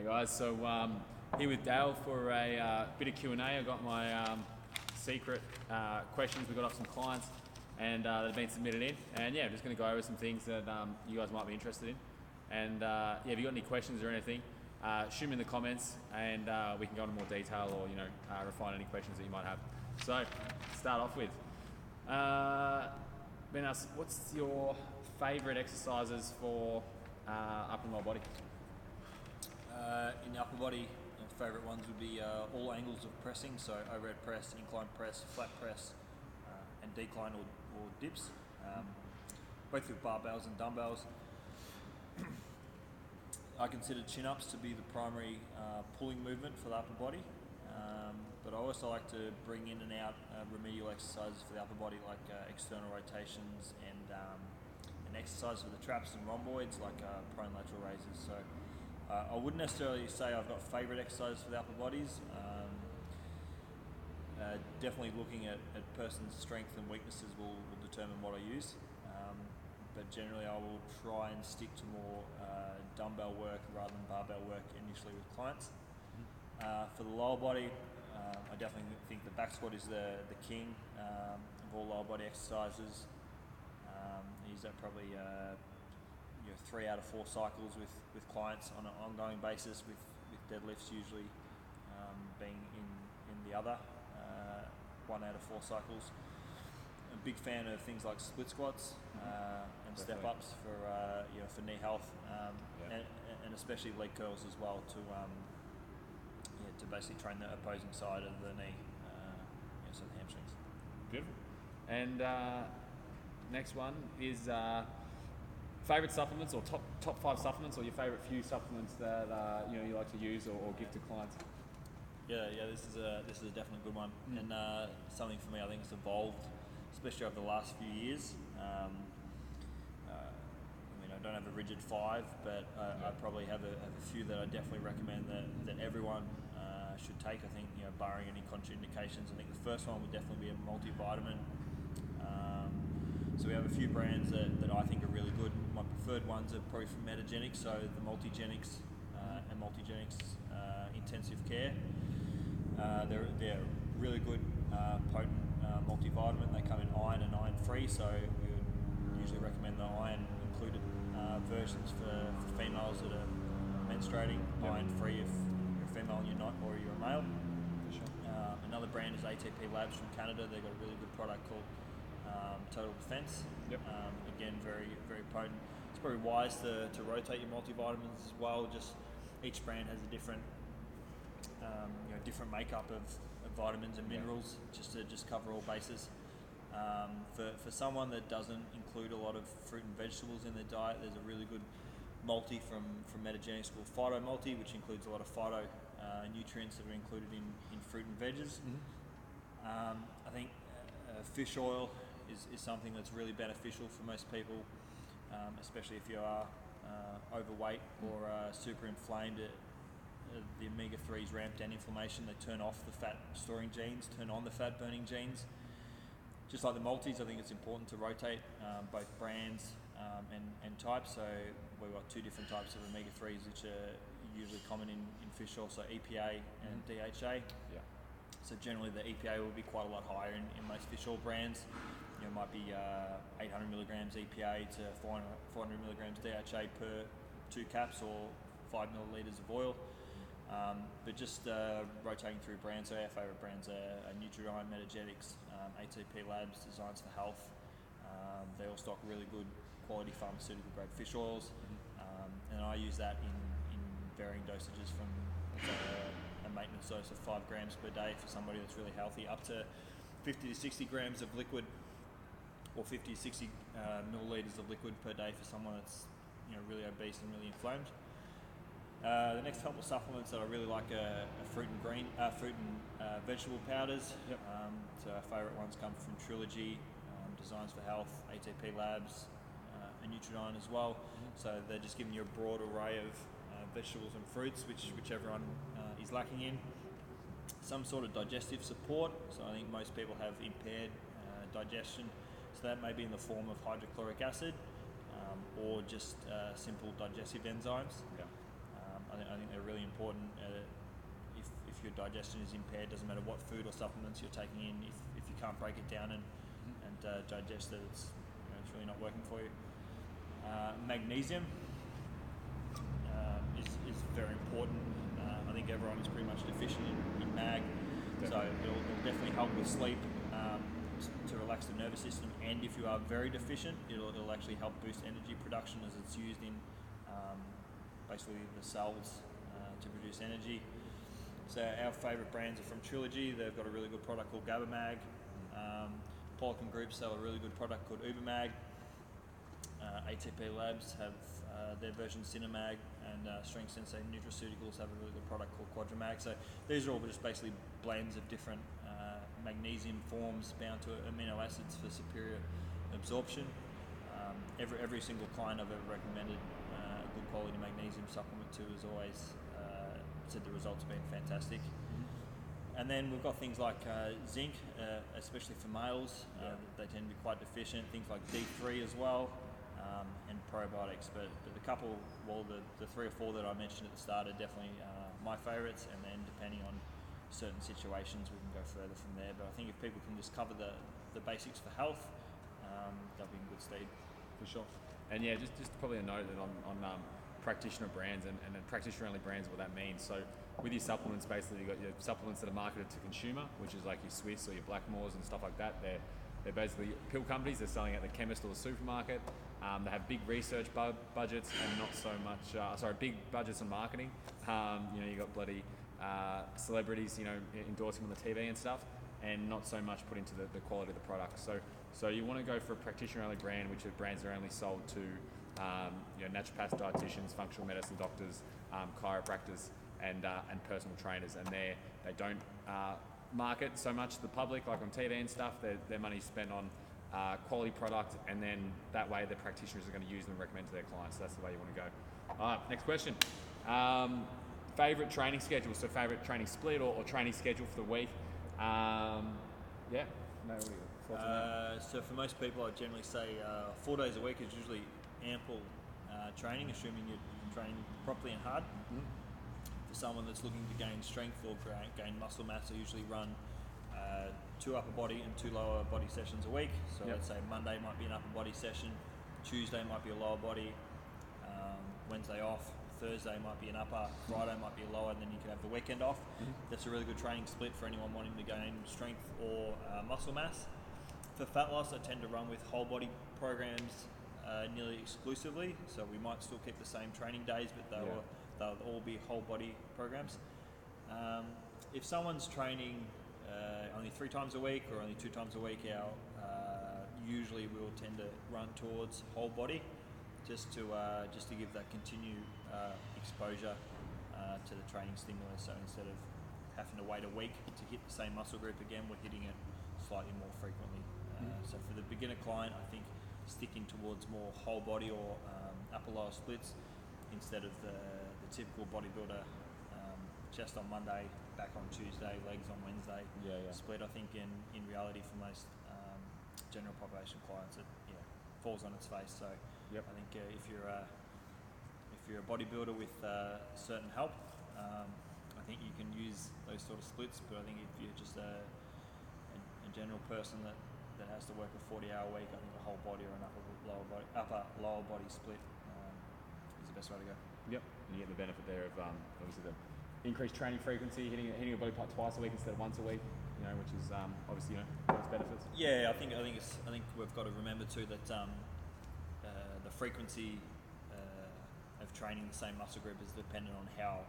Guys, so here with Dale for a bit of Q&A. I got my secret questions we got off some clients and that have been submitted in, and yeah, I'm just going to go over some things that you guys might be interested in. And yeah, if you got any questions or anything, shoot them in the comments, and we can go into more detail or refine any questions that you might have. So start off with Ben asks, what's your favourite exercises for upper and lower body? In the upper body, favourite ones would be all angles of pressing, so overhead press, incline press, flat press, and decline or dips, both with barbells and dumbbells. I consider chin-ups to be the primary pulling movement for the upper body, but I also like to bring in and out remedial exercises for the upper body, like external rotations and exercises for the traps and rhomboids, like prone lateral raises. So I wouldn't necessarily say I've got favourite exercises for the upper bodies. Definitely looking at person's strengths and weaknesses will determine what I use. But generally I will try and stick to more dumbbell work rather than barbell work initially with clients. For the lower body, I definitely think the back squat is the king of all lower body exercises. I use that probably 3 out of 4 cycles with clients on an ongoing basis, with deadlifts usually being in the other 1 out of 4 cycles. A big fan of things like split squats and step ups for knee health, and especially leg curls as well to basically train the opposing side of the knee, so the hamstrings. Beautiful. And next one is favourite supplements, or top 5 supplements, or your favourite few supplements that you like to use or give to clients. Yeah. This is a definitely good one, and something for me I think has evolved, especially over the last few years. I don't have a rigid 5, but I probably have a few that I definitely recommend that everyone should take. I think, barring any contraindications, I think the first one would definitely be a multivitamin. So we have a few brands that I think are really good. My preferred ones are probably from Metagenics, so the Multigenics and Multigenics Intensive Care. They're really good, potent multivitamin. They come in iron and iron-free, so we would usually recommend the iron-included versions for females that are menstruating. Iron-free if you're a female and you're not, or you're a male. For sure. Another brand is ATP Labs from Canada. They've got a really good product called Total Defense. Again, very, very potent. It's probably wise to rotate your multivitamins as well. Just each brand has a different different makeup of vitamins and minerals, just to cover all bases. For someone that doesn't include a lot of fruit and vegetables in their diet, there's a really good multi from Metagenics called Phyto Multi, which includes a lot of phyto nutrients that are included in fruit and veggies. I think fish oil is something that's really beneficial for most people, especially if you are overweight or super inflamed. The omega-3s ramp down inflammation. They turn off the fat storing genes, turn on the fat burning genes. Just like the multis, I think it's important to rotate both brands and types. So we've got 2 different types of omega-3s, which are usually common in fish oil, so EPA and DHA. So generally the EPA will be quite a lot higher in most fish oil brands. It might be 800 milligrams EPA to 400 milligrams DHA per 2 caps, or 5 milliliters of oil. But just rotating through brands. So our favourite brands are Nutridyne, Metagenics, ATP Labs, Designs for Health. They all stock really good quality pharmaceutical grade fish oils, and I use that in varying dosages from a maintenance dose of 5 grams per day for somebody that's really healthy, up to 50 to 60 grams of liquid, or 50 to 60 milliliters of liquid per day for someone that's really obese and really inflamed. The next couple of supplements that I really like are fruit and vegetable powders. So our favourite ones come from Trilogy, Designs for Health, ATP Labs, and Nutridyne as well. So they're just giving you a broad array of vegetables and fruits, which everyone is lacking in. Some sort of digestive support. So I think most people have impaired digestion. So that may be in the form of hydrochloric acid, or just simple digestive enzymes. I I think they're really important. If your digestion is impaired, doesn't matter what food or supplements you're taking in, if you can't break it down and digest it, it's really not working for you. Magnesium is very important. I think everyone is pretty much deficient in mag, so it'll definitely help with sleep, to relax the nervous system, and if you are very deficient, it'll actually help boost energy production, as it's used in basically the cells to produce energy. So our favourite brands are from Trilogy. They've got a really good product called GabaMag. Polican Group sell a really good product called UberMag. ATP Labs have their version Cinemag, and Strength Sensei Nutraceuticals have a really good product called Quadramag. So these are all just basically blends of different magnesium forms bound to amino acids for superior absorption. Every single client I've ever recommended a good quality magnesium supplement to has always said the results have been fantastic. And then we've got things like zinc, especially for males. They tend to be quite deficient. Things like D3 as well, and probiotics. But the couple, the 3 or 4 that I mentioned at the start are definitely my favourites. And then depending on certain situations, we can go further from there. But I think if people can just cover the basics for health, they'll be in good stead. For sure. And yeah, just probably a note that on practitioner brands and practitioner only brands, what that means. So with your supplements, basically you've got your supplements that are marketed to consumer, which is like your Swiss or your Blackmores and stuff like that. They're basically pill companies. They're selling at the chemist or the supermarket. They have big research budgets and not so much, big budgets on marketing. You got bloody celebrities, endorsing on the TV and stuff, and not so much put into the quality of the product. So you want to go for a practitioner-only brand, which are brands that are only sold to naturopaths, dietitians, functional medicine doctors, chiropractors, and personal trainers. And they don't market so much to the public, like on TV and stuff. Their money's spent on quality product, and then that way the practitioners are going to use them and recommend to their clients. So that's the way you want to go. All right, next question. Favorite training schedule, so favorite training split or training schedule for the week. So for most people, I'd generally say 4 days a week is usually ample training, assuming you're training properly and hard. For someone that's looking to gain strength or gain muscle mass, I usually run 2 upper body and 2 lower body sessions a week. So let's say Monday might be an upper body session, Tuesday might be a lower body, Wednesday off, Thursday might be an upper, Friday might be a lower, and then you can have the weekend off. That's a really good training split for anyone wanting to gain strength or muscle mass. For fat loss, I tend to run with whole body programs nearly exclusively. So we might still keep the same training days, but they'll all be whole body programs. If someone's training only 3 times a week or only 2 times a week, usually we'll tend to run towards whole body, just to give that continued exposure to the training stimulus. So instead of having to wait a week to hit the same muscle group again, we're hitting it slightly more frequently. So for the beginner client, I think sticking towards more whole body or upper lower splits instead of the typical bodybuilder chest on Monday, back on Tuesday, legs on Wednesday split. I think in reality for most general population clients, it falls on its face. So I think if you're a bodybuilder with certain help, I think you can use those sort of splits. But I think if you're just a general person that has to work a 40-hour week, I think a whole body or an upper lower body split is the best way to go. Yep, and you get the benefit there of obviously the increased training frequency, hitting your body part twice a week instead of once a week, which is obviously got its benefits. Yeah, I think we've got to remember too that the frequency of training the same muscle group is dependent on how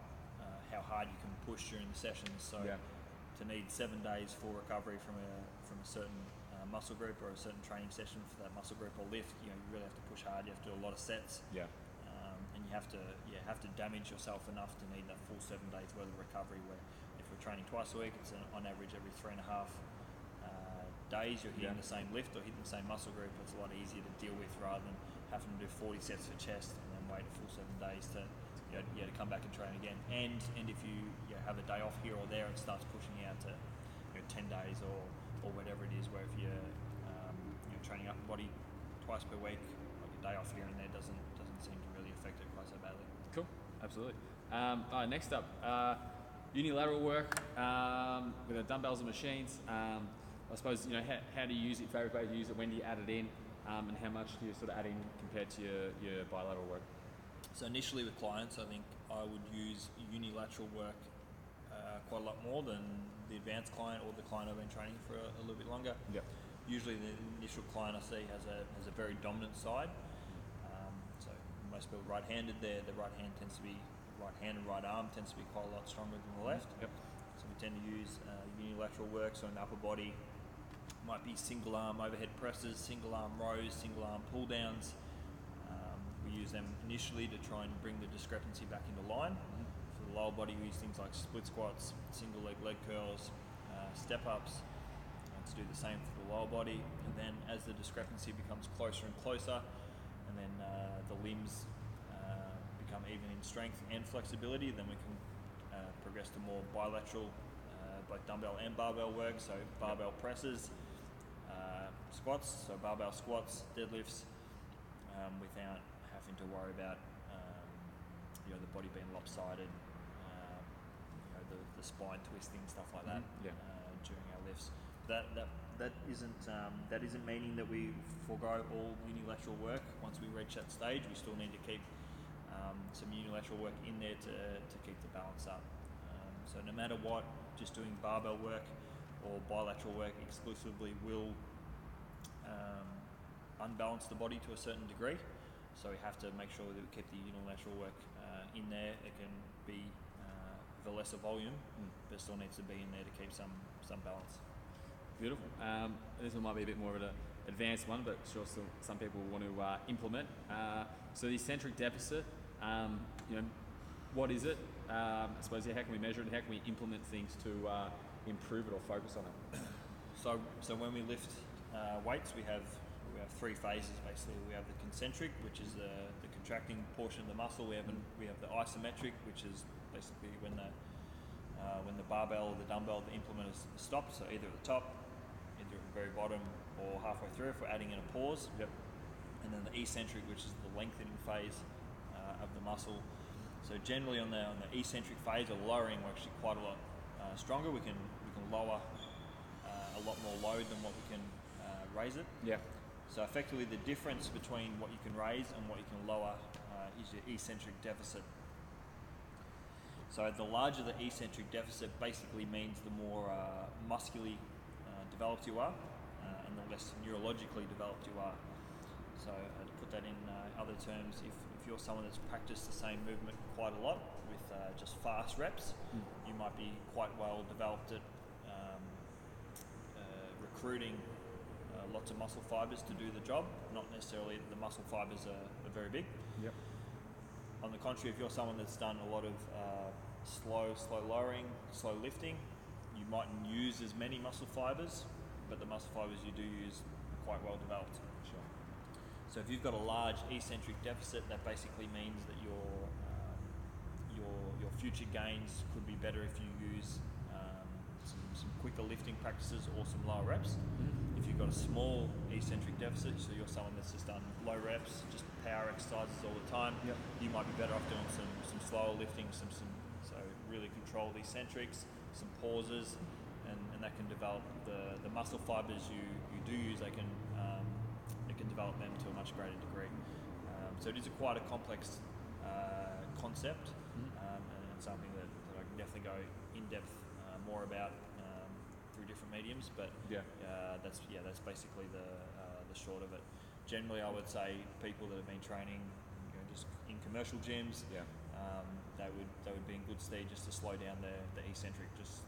hard you can push during the sessions. So to need 7 days for recovery from a certain muscle group or a certain training session for that muscle group or lift, you really have to push hard. You have to do a lot of sets. And you have to damage yourself enough to need that full 7 days worth of recovery. Where if we're training twice a week, it's on average every 3.5 days you're hitting the same lift or hitting the same muscle group. It's a lot easier to deal with rather than having to do 40 sets for chest and then wait a full 7 days to come back and train again. And if you have a day off here or there, it starts pushing you out to 10 days or whatever it is. Where if you're training upper body twice per week, like a day off here and there doesn't seem to really affect it quite so badly. Cool. And absolutely. Next up, unilateral work with the dumbbells and machines. I suppose, how do you use it, favorite way to use it, when do you add it in, and how much do you sort of add in compared to your bilateral work? So initially with clients, I think I would use unilateral work quite a lot more than the advanced client or the client I've been training for a little bit longer. Yep. Usually the initial client I see has a very dominant side. So most people right-handed, their right hand and right arm tends to be quite a lot stronger than the left. Yep. So we tend to use unilateral work, so in the upper body might be single arm overhead presses, single arm rows, single arm pull downs. We use them initially to try and bring the discrepancy back into line. For the lower body, we use things like split squats, single leg curls, step ups, to do the same for the lower body. And then as the discrepancy becomes closer and closer, and then the limbs become even in strength and flexibility, then we can progress to more bilateral, both dumbbell and barbell work. So barbell presses, squats, so barbell squats, deadlifts, without having to worry about the body being lopsided, the spine twisting, stuff like that. During our lifts. That isn't meaning that we forego all unilateral work. Once we reach that stage, we still need to keep some unilateral work in there to keep the balance up. So no matter what, just doing barbell work or bilateral work exclusively will unbalance the body to a certain degree. So we have to make sure that we keep the unilateral work in there. It can be of a lesser volume, but still needs to be in there to keep some balance. Beautiful. This one might be a bit more of an advanced one, but sure, still some people want to implement. So the eccentric deficit, what is it? I suppose, how can we measure it, and how can we implement things to improve it or focus on it? So when we lift weights, we have three phases basically. We have the concentric, which is the contracting portion of the muscle. We have the isometric, which is basically when the barbell or the dumbbell, the implement is stopped, so either at the top, either at the very bottom, or halfway through if we're adding in a pause. Yep. And then the eccentric, which is the lengthening phase of the muscle. So generally on the eccentric phase, or lowering, we're actually quite a lot stronger. We can lower a lot more load than what we can raise it. Yeah. So effectively, the difference between what you can raise and what you can lower is your eccentric deficit. So the larger the eccentric deficit basically means the more muscularly developed you are, and the less neurologically developed you are. So to put that in other terms, if you're someone that's practiced the same movement quite a lot with just fast reps, you might be quite well developed at recruiting lots of muscle fibers to do the job, not necessarily the muscle fibers are very big. Yep. On the contrary, if you're someone that's done a lot of slow lowering, slow lifting, you mightn't use as many muscle fibers, but the muscle fibers you do use are quite well developed. Sure. So if you've got a large eccentric deficit, that basically means that your future gains could be better if you use some quicker lifting practices or some lower reps. If you've got a small eccentric deficit, so you're someone that's just done low reps, just power exercises all the time, you might be better off doing some slower lifting, so really control the eccentrics, some pauses, and that can develop the muscle fibers you do use. It can develop them to a much greater degree. So it is quite a complex concept, and something that I can definitely go in depth more about through different mediums. But that's basically the short of it. Generally, I would say people that have been training, just in commercial gyms, they would be in good stead just to slow down the eccentric, just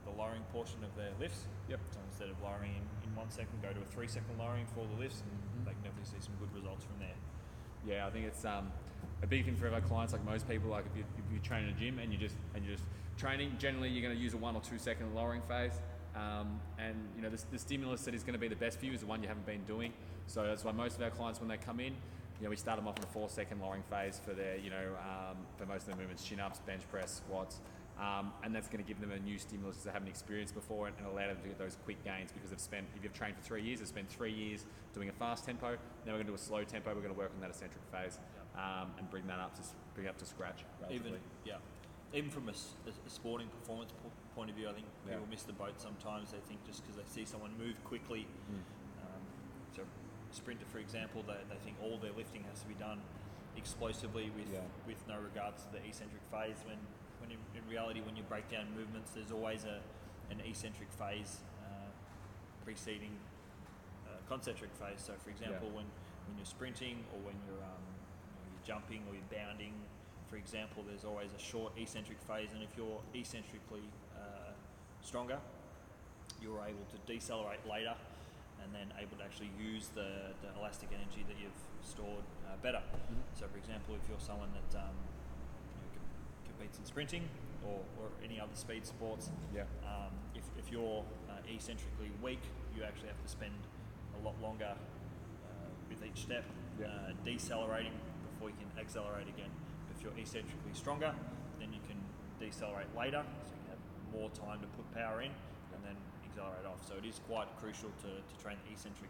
the lowering portion of their lifts. Yep. So instead of lowering in 1 second, go to a 3 second lowering for all the lifts, and they can definitely see some good results from there. Yeah, I think it's a big thing for our clients. Like most people, like if you train in a gym and you're just training, generally you're going to use a 1 or 2 second lowering phase, and the stimulus that is going to be the best for you is the one you haven't been doing. So that's why most of our clients, when they come in, we start them off in a 4 second lowering phase for their for most of their movements, chin ups, bench press, squats. And that's going to give them a new stimulus they haven't experienced before, and allow them to get those quick gains, because if you've trained for 3 years, they've spent 3 years doing a fast tempo. Now we're going to do a slow tempo. We're going to work on that eccentric phase. and bring that up to scratch. Relatively. Even from a sporting performance point of view, I think people miss the boat sometimes. They think just because they see someone move quickly, so a sprinter, for example, they think all their lifting has to be done explosively with no regards to the eccentric phase. When in reality, when you break down movements, there's always an eccentric phase preceding concentric phase. So, for example, when you're sprinting or when you're jumping or you're bounding, for example, there's always a short eccentric phase, and if you're eccentrically stronger, you're able to decelerate later and then able to actually use the elastic energy that you've stored better. So, for example, if you're someone that competes in sprinting or any other speed sports, if you're eccentrically weak, you actually have to spend a lot longer with each step decelerating before you can accelerate again. If you're eccentrically stronger, then you can decelerate later, so you can have more time to put power in and then accelerate off. So it is quite crucial to train the eccentric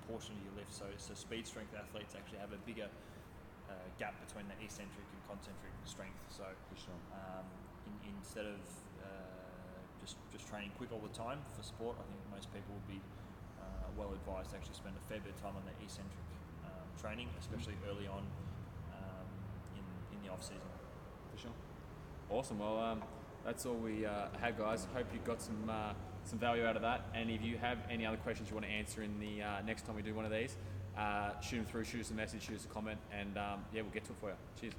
portion of your lift. So speed strength athletes actually have a bigger gap between the eccentric and concentric strength. So instead of just training quick all the time for sport, I think most people would be well advised to actually spend a fair bit of time on the eccentric training, especially early on in the off season. For sure. Awesome. Well, that's all we had, guys. Hope you got some value out of that. And if you have any other questions you want to answer in the next time we do one of these, shoot them through, shoot us a message, shoot us a comment, and we'll get to it for you. Cheers.